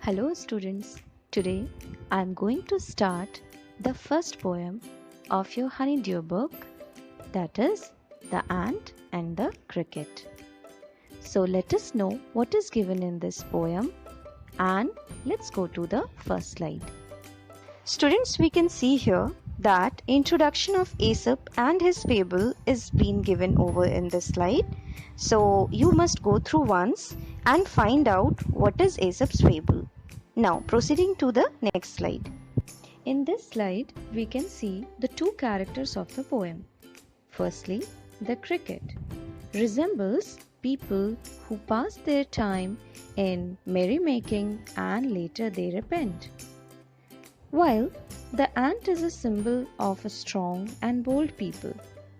Hello students, today I am going to start the first poem of your Honeydew book, that is The Ant and the Cricket. So let us know what is given in this poem and let's go to the first slide. Students, we can see here that introduction of Aesop and his fable is being given over in this slide. So you must go through once and find out what is Aesop's fable. Now proceeding to the next slide. In this slide we can see the two characters of the poem. Firstly, the cricket resembles people who pass their time in merrymaking and later they repent. While the ant is a symbol of a strong and bold people.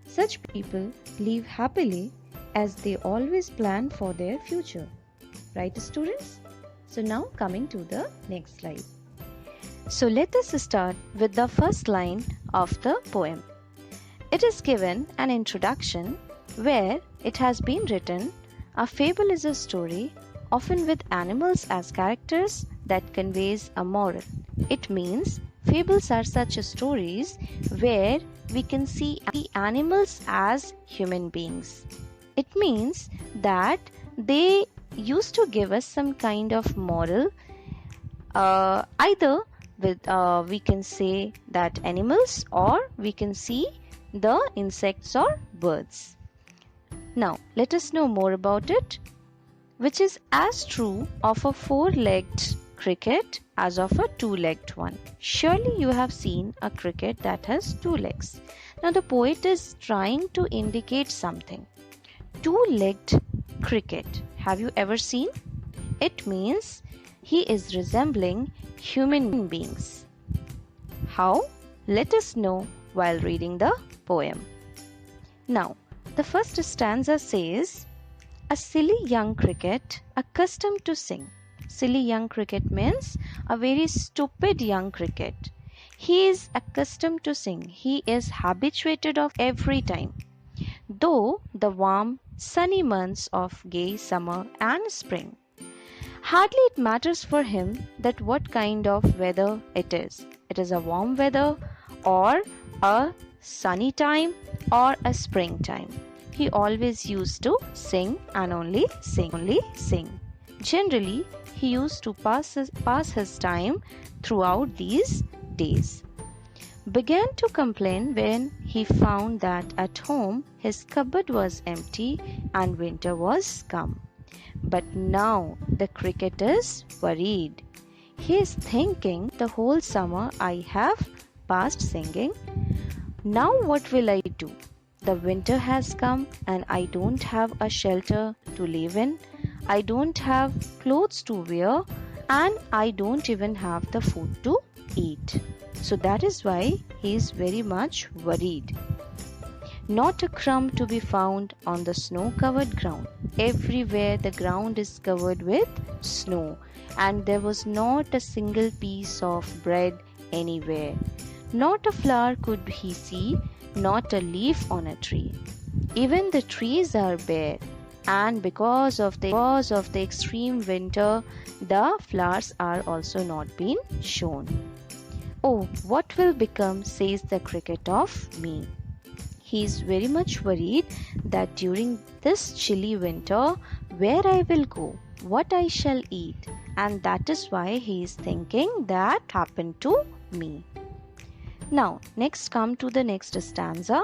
Such people live happily as they always plan for their future. Right, students? So now coming to the next slide. So let us start with the first line of the poem. It is given an introduction where it has been written, a fable is a story, often with animals as characters, that conveys a moral. It means fables are such stories where we can see animals as human beings. It means that they used to give us some kind of moral, either with we can say that animals, or we can see the insects or birds. Now let us know more about it, which is as true of a four-legged cricket as of a two-legged one. Surely you have seen a cricket that has two legs. Now the poet is trying to indicate something. Two-legged cricket, have you ever seen? It means he is resembling human beings. How? Let us know while reading the poem. Now, the first stanza says, a silly young cricket accustomed to sing. Silly young cricket means a very stupid young cricket. He is accustomed to sing. He is habituated of every time. Though the warm, sunny months of gay summer and spring. Hardly it matters for him that what kind of weather it is. It is a warm weather or a sunny time or a springtime. He always used to sing and only sing. Generally, he used to pass his time throughout these days. Began to complain when he found that at home his cupboard was empty and winter was come. But now the cricket is worried. He is thinking, the whole summer I have passed singing. Now what will I do? The winter has come and I don't have a shelter to live in. I don't have clothes to wear and I don't even have the food to eat. So that is why he is very much worried. Not a crumb to be found on the snow-covered ground. Everywhere the ground is covered with snow and there was not a single piece of bread anywhere. Not a flower could he see, not a leaf on a tree. Even the trees are bare, and because of the extreme winter, the flowers are also not being shown. Oh, what will become, says the cricket, of me? He is very much worried that during this chilly winter, where I will go, what I shall eat, and that is why he is thinking that happened to me. Now, next come to the next stanza.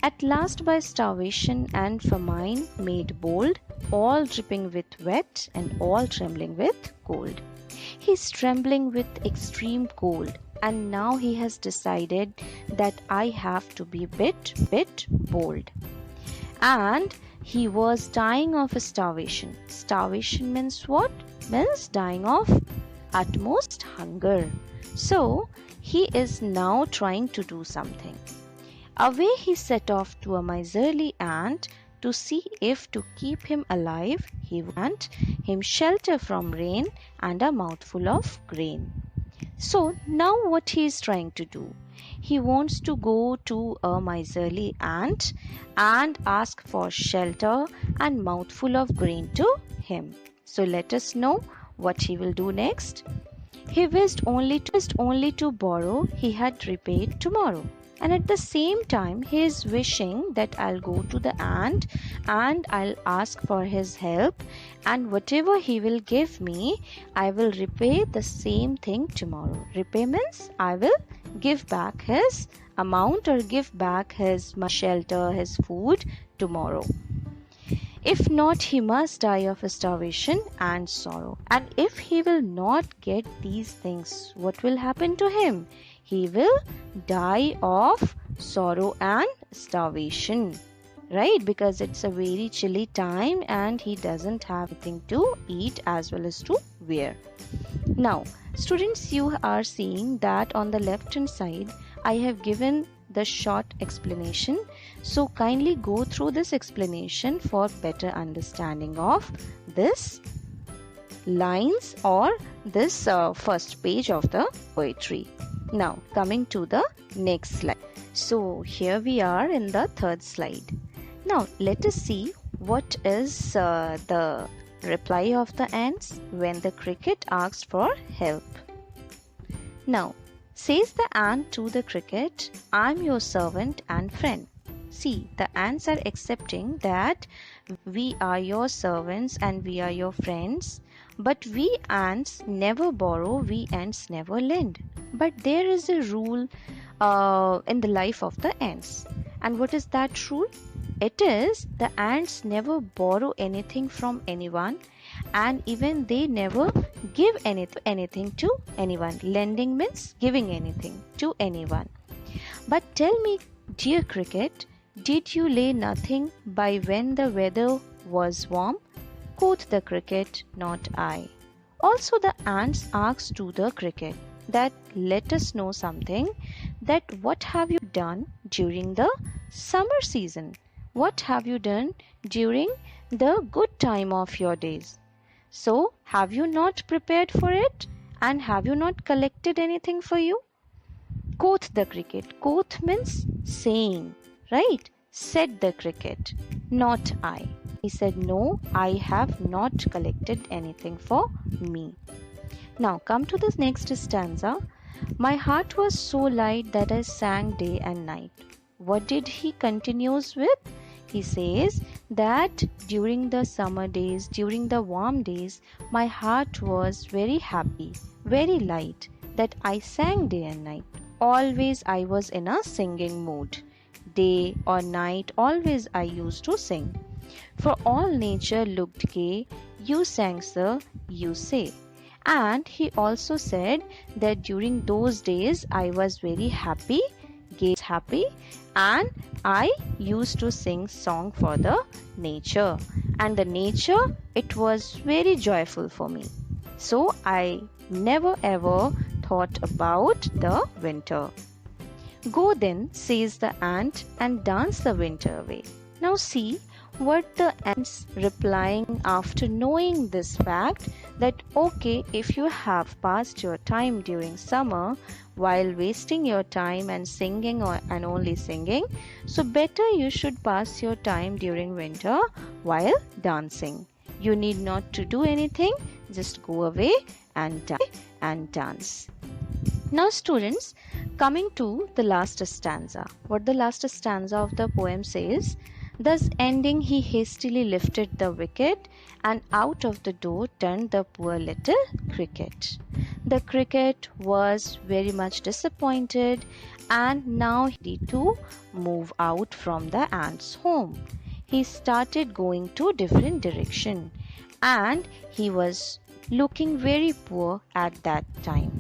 At last by starvation and famine made bold, all dripping with wet and all trembling with cold. He is trembling with extreme cold and now he has decided that I have to be bit bold. And he was dying of starvation. Starvation means what? Means dying of utmost hunger. So he is now trying to do something. Away he set off to a miserly ant to see if to keep him alive he would him shelter from rain and a mouthful of grain. So now what he is trying to do? He wants to go to a miserly ant and ask for shelter and mouthful of grain to him. So let us know what he will do next? He wished only to borrow, he had repaid tomorrow. And at the same time, he is wishing that I'll go to the ant and I'll ask for his help, and whatever he will give me, I will repay the same thing tomorrow. Repay means I will give back his amount or give back his shelter, his food tomorrow. If not, he must die of starvation and sorrow. And if he will not get these things, what will happen to him? He will die of sorrow and starvation, right? Because it's a very chilly time and he doesn't have anything to eat as well as to wear. Now, students, you are seeing that on the left hand side, I have given the short explanation. So kindly go through this explanation for better understanding of this lines or this first page of the poetry. Now coming to the next slide. So here we are in the third slide. Now let us see what is the reply of the ants when the cricket asked for help. Now says the ant to the cricket, I'm your servant and friend. See, the ants are accepting that we are your servants and we are your friends. But we ants never borrow, we ants never lend. But there is a rule in the life of the ants. And what is that rule? It is the ants never borrow anything from anyone, and even they never give anything to anyone. Lending means giving anything to anyone. But tell me, dear cricket, did you lay nothing by when the weather was warm? Quoth the cricket, not I. Also the ants asked to the cricket that let us know something, that what have you done during the summer season? What have you done during the good time of your days? So, have you not prepared for it? And have you not collected anything for you? Quoth the cricket. Quoth means saying, right? Said the cricket, not I. He said, no, I have not collected anything for me. Now come to the next stanza. My heart was so light that I sang day and night. What did he continues with? He says that during the summer days, during the warm days, my heart was very happy, very light, that I sang day and night. Always I was in a singing mood. Day or night, always I used to sing. For all nature looked gay, you sang, sir, you say. And he also said that during those days I was very happy, and I used to sing song for the nature. And the nature, it was very joyful for me. So I never ever thought about the winter. Go then, says the ant, and dance the winter away. Now see what the ants replying after knowing this fact, that okay, if you have passed your time during summer while wasting your time and singing and only singing, so better you should pass your time during winter while dancing. You need not to do anything, just go away and dance. Now students, coming to the last stanza. What the last stanza of the poem says, thus ending he hastily lifted the wicket, and out of the door turned the poor little cricket. The cricket was very much disappointed, and now he needed to move out from the ant's home. He started going to different direction, and he was looking very poor at that time.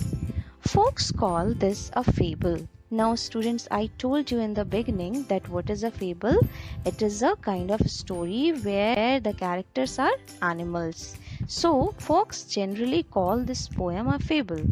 Folks call this a fable. Now students, I told you in the beginning that what is a fable? It is a kind of story where the characters are animals. So folks generally call this poem a fable.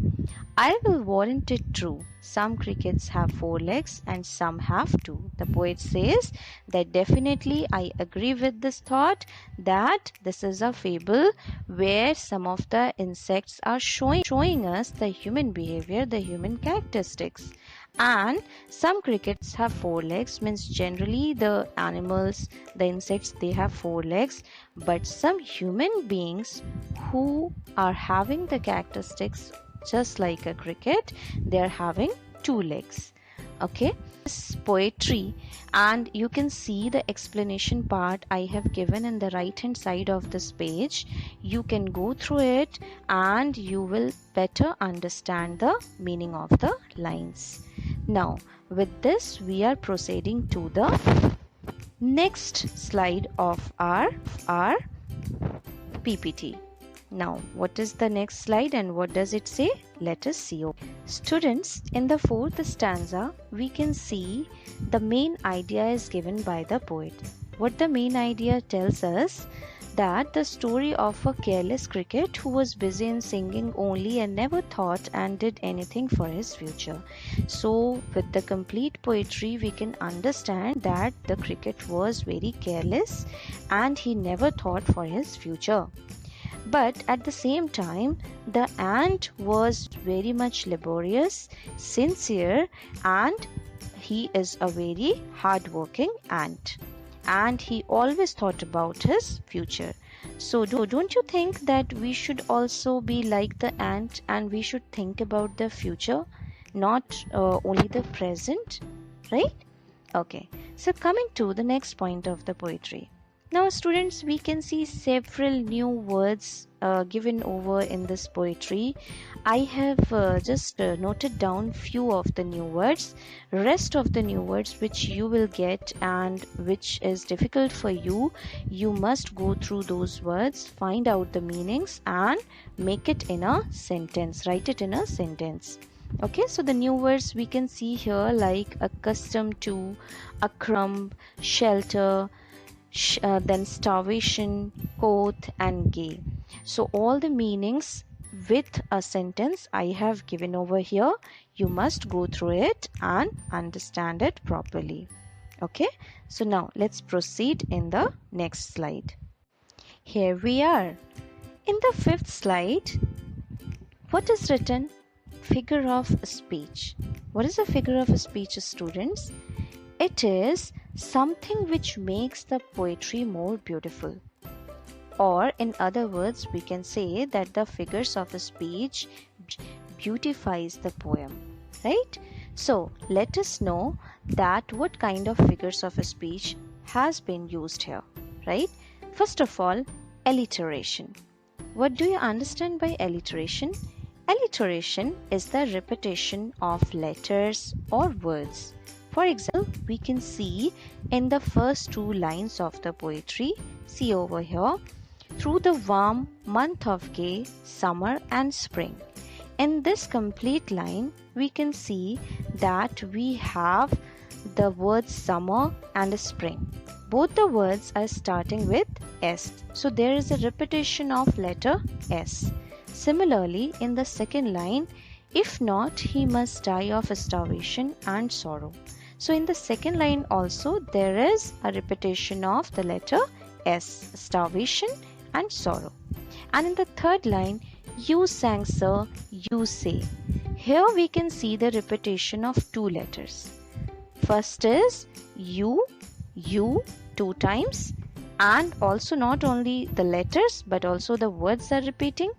I will warrant it true. Some crickets have 4 legs and some have 2. The poet says that definitely I agree with this thought, that this is a fable where some of the insects are showing us the human behavior, the human characteristics. And some crickets have 4 legs, means generally the animals, the insects, they have 4 legs, but some human beings who are having the characteristics just like a cricket, they are having 2 legs. Okay, this poetry, and you can see the explanation part I have given in the right hand side of this page. You can go through it and you will better understand the meaning of the lines. Now with this we are proceeding to the next slide of our PPT. Now, what is the next slide and what does it say? Let us see. Students, in the fourth stanza, we can see the main idea is given by the poet. What the main idea tells us, that the story of a careless cricket who was busy in singing only and never thought and did anything for his future. So, with the complete poetry, we can understand that the cricket was very careless and he never thought for his future. But at the same time, the ant was very much laborious, sincere, and he is a very hard-working ant. And he always thought about his future. So don't you think that we should also be like the ant and we should think about the future, not only the present, right? Okay, so coming to the next point of the poetry. Now students, we can see several new words given over in this poetry. I have just noted down few of the new words. Rest of the new words which you will get and which is difficult for you, you must go through those words, find out the meanings and make it in a sentence, write it in a sentence. Okay, so the new words we can see here like accustomed to, a crumb, shelter, then starvation, quoth and gay. So all the meanings with a sentence I have given over here. You must go through it and understand it properly. Okay, so now let's proceed in the next slide. Here we are. In the fifth slide, what is written? Figure of speech. What is a figure of speech, students? It is something which makes the poetry more beautiful. Or in other words, we can say that the figures of a speech beautifies the poem, right? So let us know that what kind of figures of a speech has been used here, right? First of all, alliteration. What do you understand by alliteration? Alliteration is the repetition of letters or words. For example, we can see in the first 2 lines of the poetry, see over here, through the warm month of gay, summer and spring. In this complete line, we can see that we have the words summer and spring. Both the words are starting with S. So there is a repetition of letter S. Similarly, in the second line, if not, he must die of starvation and sorrow. So in the second line also, there is a repetition of the letter S, starvation and sorrow. And in the third line, you sang sir, you say. Here we can see the repetition of 2 letters. First is you 2 times, and also not only the letters but also the words are repeating,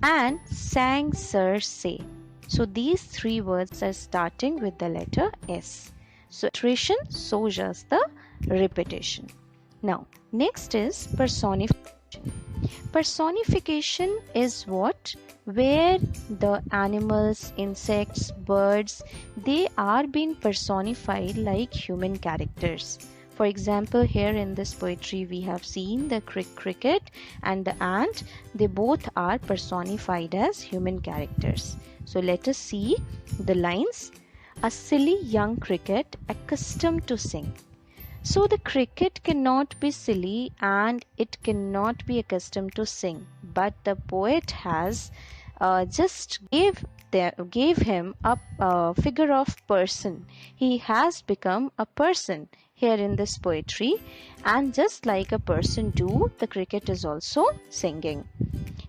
and sang sir say. So these 3 words are starting with the letter S. So iteration, so just the repetition. Now next is personification. Personification is what? Where the animals, insects, birds, they are being personified like human characters. For example, here in this poetry we have seen the cricket and the ant. They both are personified as human characters. So let us see the lines. A silly young cricket accustomed to sing. So the cricket cannot be silly and it cannot be accustomed to sing. But the poet has just gave gave him a figure of person. He has become a person here in this poetry, and just like a person do, the cricket is also singing.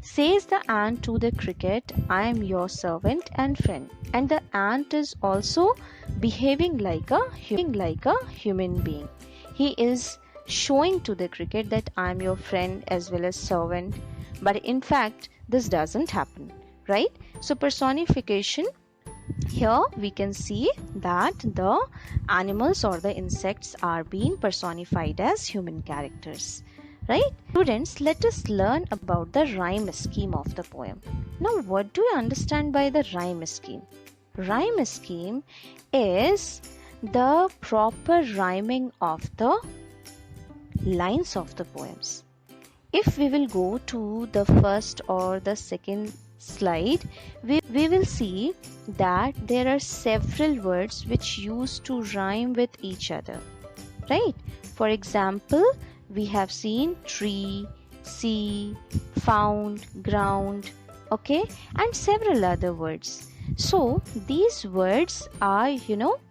Says the ant to the cricket, I am your servant and friend. And the ant is also behaving like a human being. He is showing to the cricket that I am your friend as well as servant. But in fact, this doesn't happen, right? So personification, here we can see that the animals or the insects are being personified as human characters. Right? Students, let us learn about the rhyme scheme of the poem. Now, what do you understand by the rhyme scheme? Rhyme scheme is the proper rhyming of the lines of the poems. If we will go to the first or the second slide, we will see that there are several words which used to rhyme with each other. Right? For example, we have seen tree, sea, found, ground, okay, and several other words. So these words are,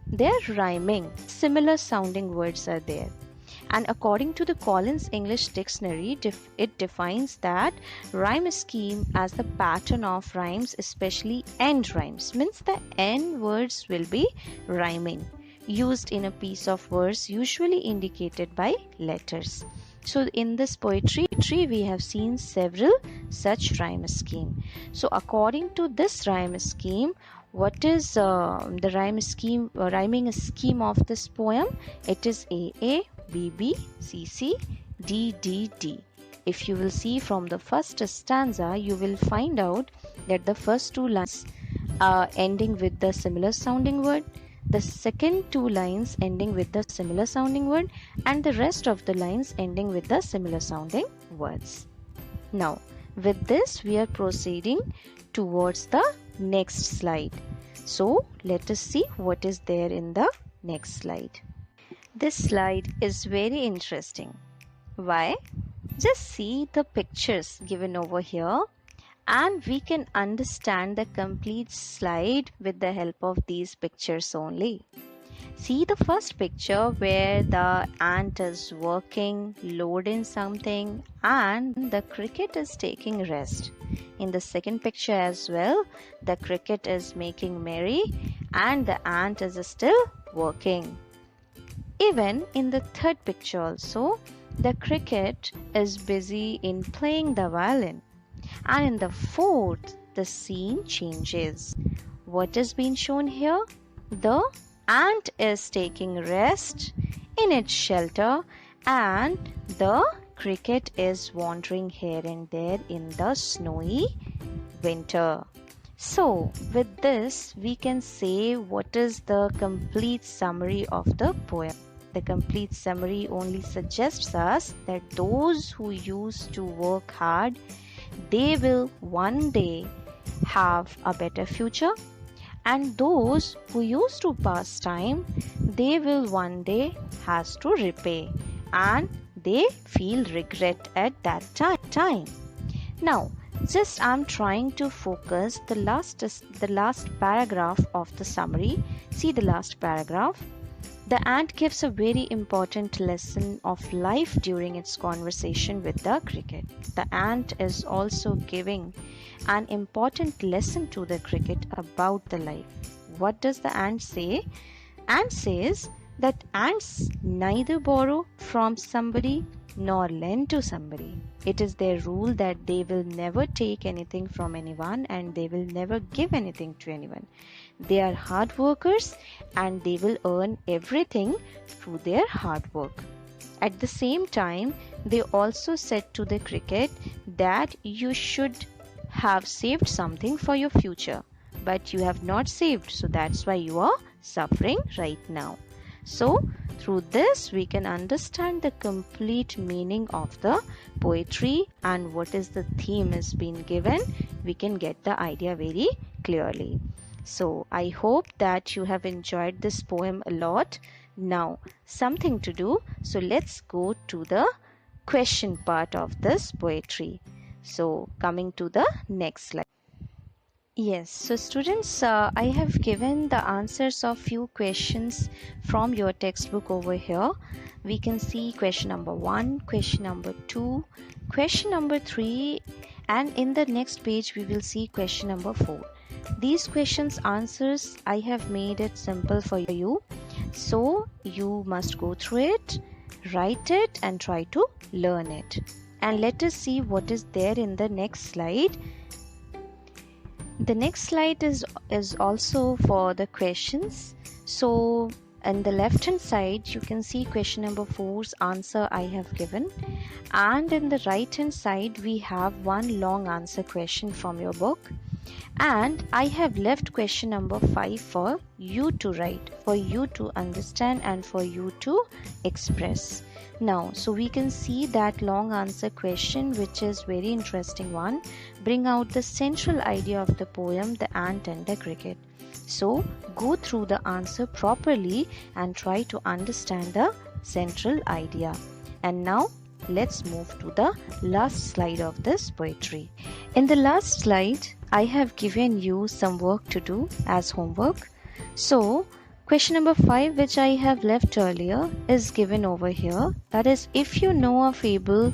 they're rhyming. Similar sounding words are there. And according to the Collins English Dictionary, it defines that rhyme scheme as the pattern of rhymes, especially end rhymes. Means the end words will be rhyming, used in a piece of verse, usually indicated by letters. So in this poetry, we have seen several such rhyme scheme. So according to this rhyme scheme, what is the rhyming scheme of this poem? It is AA, BB, CC, DDD. If you will see from the first stanza, you will find out that the first two lines are ending with the similar sounding word, the second two lines ending with the similar sounding word, and the rest of the lines ending with the similar sounding words. Now, with this, we are proceeding towards the next slide. So, let us see what is there in the next slide. This slide is very interesting. Why? Just see the pictures given over here, and we can understand the complete slide with the help of these pictures only. See the first picture where the ant is working, loading something, and the cricket is taking rest. In the second picture as well, the cricket is making merry and the ant is still working. Even in the third picture also, the cricket is busy in playing the violin. And in the fourth, the scene changes. What is being shown here? The ant is taking rest in its shelter and the cricket is wandering here and there in the snowy winter. So, with this, we can say what is the complete summary of the poem. The complete summary only suggests us that those who used to work hard, they will one day have a better future, and those who used to pass time, they will one day has to repay, and they feel regret at that time. Now, just I'm trying to focus the last paragraph of the summary. See the last paragraph. The ant gives a very important lesson of life during its conversation with the cricket. The ant is also giving an important lesson to the cricket about the life. What does the ant say? Ant says that ants neither borrow from somebody nor lend to somebody. It is their rule that they will never take anything from anyone and they will never give anything to anyone. They are hard workers and they will earn everything through their hard work. At the same time, they also said to the cricket that you should have saved something for your future, but you have not saved, so that's why you are suffering right now. So, through this, we can understand the complete meaning of the poetry and what is the theme is being given. We can get the idea very clearly. So, I hope that you have enjoyed this poem a lot. Now, something to do. So, let's go to the question part of this poetry. So, coming to the next slide. Yes, so students, I have given the answers of few questions from your textbook over here. We can see question number 1, question number 2, question number 3, and in the next page we will see question number 4. These questions answers I have made it simple for you. So you must go through it, write it and try to learn it. And let us see what is there in the next slide. The next slide is also for the questions. So on the left hand side you can see question number 4's answer I have given, and in the right hand side we have one long answer question from your book, and I have left question number 5 for you to write, for you to understand and for you to express. Now, so we can see that long answer question, which is very interesting one. Bring out the central idea of the poem The Ant and the Cricket. So go through the answer properly and try to understand the central idea. And now let's move to the last slide of this poetry. In the last slide, I have given you some work to do as homework. So question number 5, which I have left earlier, is given over here. That is, if you know a fable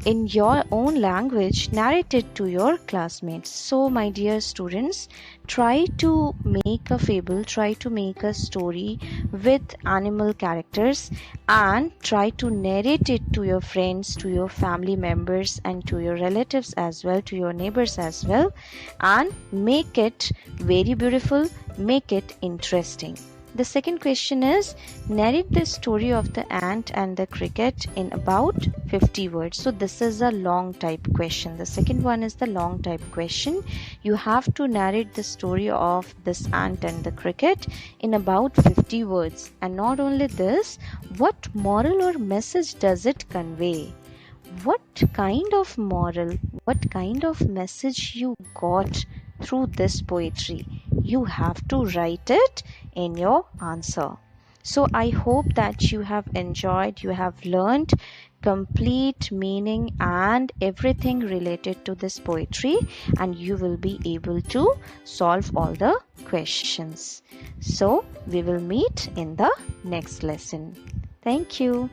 in your own language, narrate it to your classmates. So my dear students, try to make a fable, try to make a story with animal characters and try to narrate it to your friends, to your family members and to your relatives as well, to your neighbors as well, and make it very beautiful, make it interesting. The second question is, narrate the story of the ant and the cricket in about 50 words. So this is a long type question. The second one is the long type question. You have to narrate the story of this ant and the cricket in about 50 words. And not only this, what moral or message does it convey? What kind of moral, what kind of message you got through this poetry? You have to write it in your answer. So I hope that you have enjoyed, you have learned complete meaning and everything related to this poetry, and you will be able to solve all the questions. So we will meet in the next lesson. Thank you.